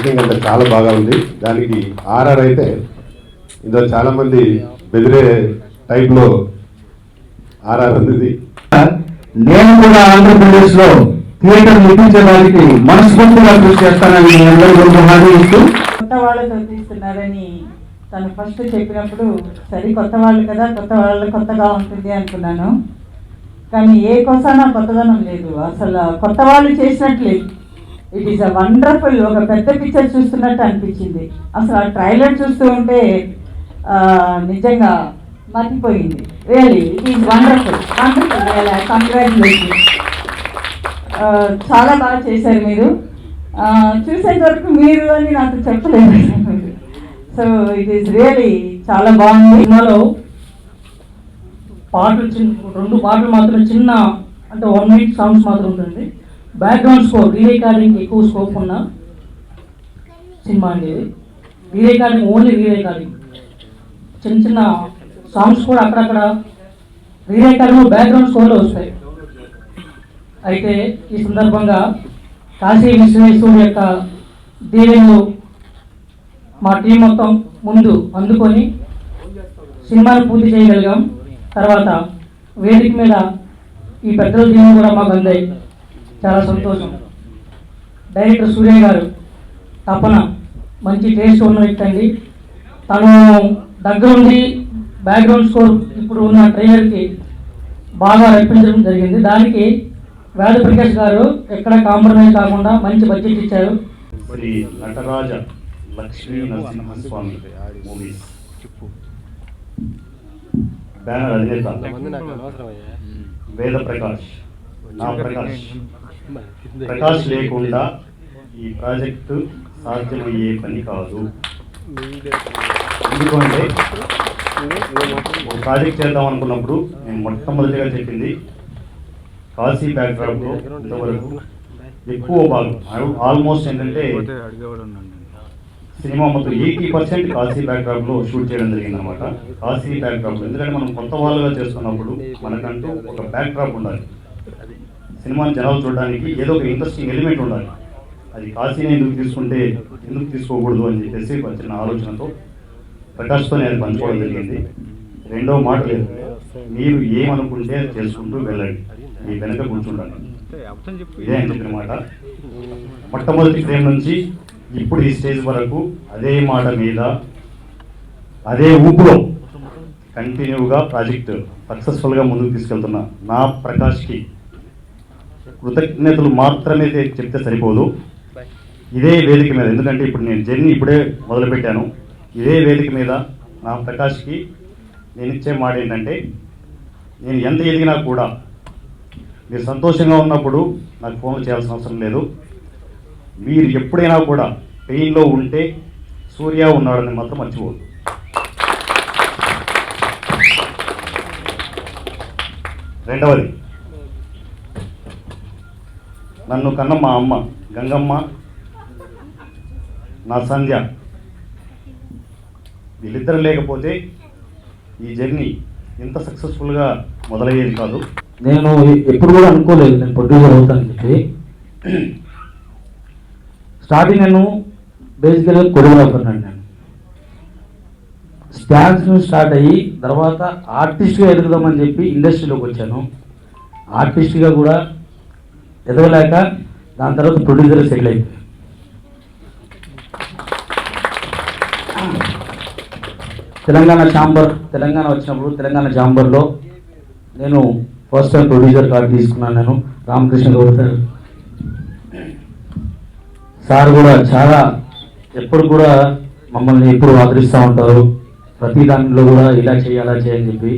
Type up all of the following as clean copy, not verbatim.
Making అంటే చాలా బాగా ఉంది. దానికి ఆర్ఆర్ అయితే ఇందులో చాలామంది బెదిరే టైప్లో ఆర్ఆర్ ఉంది. నేను కూడా ఆంధ్రప్రదేశ్లో థియేటర్ నిర్మించడానికి మనస్ఫూర్తిగా కృషి చేస్తానని హామీ ఇస్తూ కొత్త వాళ్ళతో తీస్తున్నారని తను ఫస్ట్ చెప్పినప్పుడు సరే కొత్త వాళ్ళు కదా, కొత్త వాళ్ళు కొత్తగా ఉంటుంది అనుకున్నాను. కానీ ఏ కోసానా కొత్తదనం లేదు, అసలు కొత్త వాళ్ళు చేసినట్లేదు. ఇట్ ఈస్ అ వండర్ఫుల్, ఒక పెద్ద పిక్చర్ చూస్తున్నట్టు అనిపించింది. అసలు ఆ ట్రైలర్ చూస్తూ ఉంటే నిజంగా మర్చిపోయింది. Really it is wonderful, congratulations. చాలా బాగా చేశారు మీరు. చూసేంత వరకు మీరు అని నాకు చెప్పలేదు. సో ఇట్ ఈస్ రియల్లీ చాలా బాగుంది. సినిమాలో పాటలు రెండు పాటలు మాత్రం చిన్న అంటే 1 minute సాంగ్స్ మాత్రం ఉంటుంది. బ్యాక్గ్రౌండ్ స్కోర్ రీ రికార్డింగ్ ఎక్కువ స్కోప్ ఉన్న సినిమా అండి ఇది. Re recording, only re recording. చిన్న చిన్న సాంగ్స్ కూడా అక్కడక్కడ రీ రికార్డింగ్ బ్యాక్గ్రౌండ్ స్కోర్లో వస్తాయి. అయితే ఈ సందర్భంగా కాశీ విశ్వేశ్వరుడు యొక్క దీవెనలు మా టీం మొత్తం ముందు అందుకొని సినిమాను పూర్తి చేయగలిగాం. తర్వాత వేదిక మీద ఈ పెద్దల దీవెన కూడా మాకు అందాయి, చాలా సంతోషం. డైరెక్టర్ సూర్య గారు తపన మంచి టేస్ట్ ఉన్న వ్యక్తి అండి. తను దగ్గరుండి బ్యాక్గ్రౌండ్ స్కోర్ ఇప్పుడు ఉన్న ట్రైలర్కి బాగా రప్పించడం జరిగింది. దానికి వేద ప్రకాష్ గారు ఎక్కడ కాంప్రమైజ్ కాకుండా మంచి బడ్జెట్ ఇచ్చారు. శ్రీ నటరాజ లక్ష్మీ నరసింహస్వామి మూవీస్ బ్యానర్ అధినేత వేద ప్రకాష్, నా ప్రకాష్ లేకుండా ఈ ప్రాజెక్టు సాధ్యమయ్యే పని కాదు. ఎందుకంటే ఒక ప్రాజెక్ట్ చేద్దాం అనుకున్నప్పుడు నేను మొట్టమొదటిగా చెప్పింది కాశీ బ్యాక్డ్రాప్లో ఇంతవరకు ఎక్కువ భాగం ఆల్మోస్ట్ ఏంటంటే సినిమా మొత్తం 80% కాశీ బ్యాక్డ్రాప్లో షూట్ చేయడం జరిగింది అనమాట. కాశీ బ్యాక్డ్రాప్లో ఎందుకంటే మనం కొత్త వాళ్ళుగా చేస్తున్నప్పుడు మనకంటూ ఒక బ్యాక్డ్రాప్ ఉండాలి. సినిమాని జనాలు చూడడానికి ఏదో ఒక ఇంట్రెస్టింగ్ ఎలిమెంట్ ఉండాలి. అది కాశీని ఎందుకు తీసుకోకూడదు అని చెప్పేసి ఒక చిన్న ఆలోచనతో ప్రకాష్తో నేను పంచుకోవడం జరిగింది. రెండవ మాట లేదు, మీరు ఏమనుకుంటే చేసుకుంటూ వెళ్ళండి, మీ వెనక కూర్చుండాలి. ఇదే అని చెప్పిన మాట. మొట్టమొదటి ఫ్రేమ్ నుంచి ఇప్పుడు ఈ స్టేజ్ వరకు అదే మాట మీద అదే ఊపులో కంటిన్యూగా ప్రాజెక్ట్ సక్సెస్ఫుల్గా ముందుకు తీసుకెళ్తున్నా నా ప్రకాష్కి కృతజ్ఞతలు మాత్రమే చెప్తే సరిపోదు. ఇదే వేదిక మీద, ఎందుకంటే ఇప్పుడు నేను జర్నీ ఇప్పుడే మొదలుపెట్టాను, ఇదే వేదిక మీద నా ప్రకాష్కి నేను ఇచ్చే మాట ఏంటంటే, నేను ఎంత ఎదిగినా కూడా మీరు సంతోషంగా ఉన్నప్పుడు నాకు ఫోన్లు చేయాల్సిన అవసరం లేదు. మీరు ఎప్పుడైనా కూడా పెయిన్లో ఉంటే సూర్య ఉన్నాడని మాత్రం మర్చిపోదు. రెండవది, నన్ను కన్న మా అమ్మ గంగమ్మ, నా సంధ్య, వీళ్ళిద్దరు లేకపోతే ఈ జర్నీ ఇంత సక్సెస్ఫుల్గా మొదలయ్యేది కాదు. నేను ఎప్పుడు కూడా అనుకోలేదు నేను ప్రొడ్యూసర్ అవుతానని చెప్పి. స్టార్టింగ్ నేను బేసికల్గా కొరియోగ్రాఫర్ అండి. నేను డ్యాన్స్ స్టార్ట్ అయ్యి తర్వాత ఆర్టిస్ట్గా ఎదుగుదామని చెప్పి ఇండస్ట్రీలోకి వచ్చాను. ఆర్టిస్ట్గా కూడా ఎదగలేక దాని తర్వాత ప్రొడ్యూసర్ సెటిల్ అయిపోయాను. తెలంగాణ వచ్చినప్పుడు తెలంగాణ ఛాంబర్లో నేను ఫస్ట్ టైం ప్రొడ్యూసర్ కార్డు తీసుకున్నాను. నేను రామకృష్ణ గౌడ్ సార్ కూడా చాలా ఎప్పుడు కూడా మమ్మల్ని ఎప్పుడు ఆదరిస్తూ ఉంటారు. ప్రతి దానిలో కూడా ఇలా చేయి అలా చేయని చెప్పి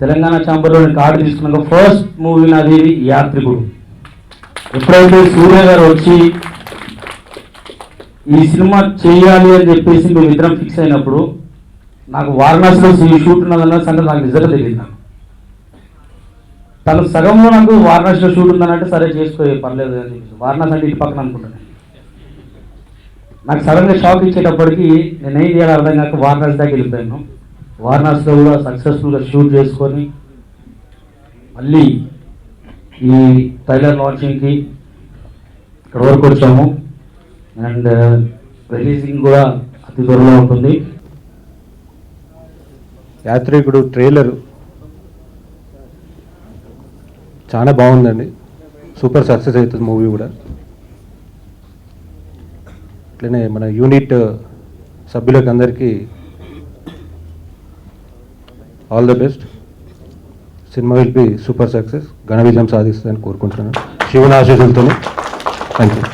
తెలంగాణ ఛాంబర్లో నేను కార్డు తీసుకున్నాక ఫస్ట్ మూవీ నాది యాత్రికుడు. ఎప్పుడైతే సూర్య గారు వచ్చి ఈ సినిమా చేయాలి అని చెప్పేసి మేము ఇద్దరం ఫిక్స్ అయినప్పుడు నాకు వారణాసిలో షూట్ ఉన్నదన్న సంగతి నాకు నిజంగా తెలియదు. తను సగంలో నాకు వారణాసిలో షూట్ ఉందనంటే సరే చేసుకో పర్లేదు అని చెప్పేసి వారణాసి అంటే ఇటు పక్కన అనుకుంటాను. నాకు సడన్గా షాక్ ఇచ్చేటప్పటికి నేనేం చేయాలో అర్థం కాక వారణాసి దాకా వెళ్ళిపోయాను. వారణాసిలో కూడా సక్సెస్ఫుల్గా షూట్ చేసుకొని మళ్ళీ ఈ ట్రైలర్ లాంచింగ్కి ఇక్కడ వరకు వచ్చాము అండ్ రిలీజింగ్ కూడా అతి త్వరలో ఉంటుంది. యాత్రికుడు ట్రైలర్ చాలా బాగుందండి, సూపర్ సక్సెస్ అవుతుంది మూవీ కూడా. అట్లనే మన యూనిట్ సభ్యులకు అందరికీ all the best. Cinema will be super success, ఘన విజయం సాధిస్తుందని కోరుకుంటున్నాను శివుని ఆశీస్సులతో. Thank you.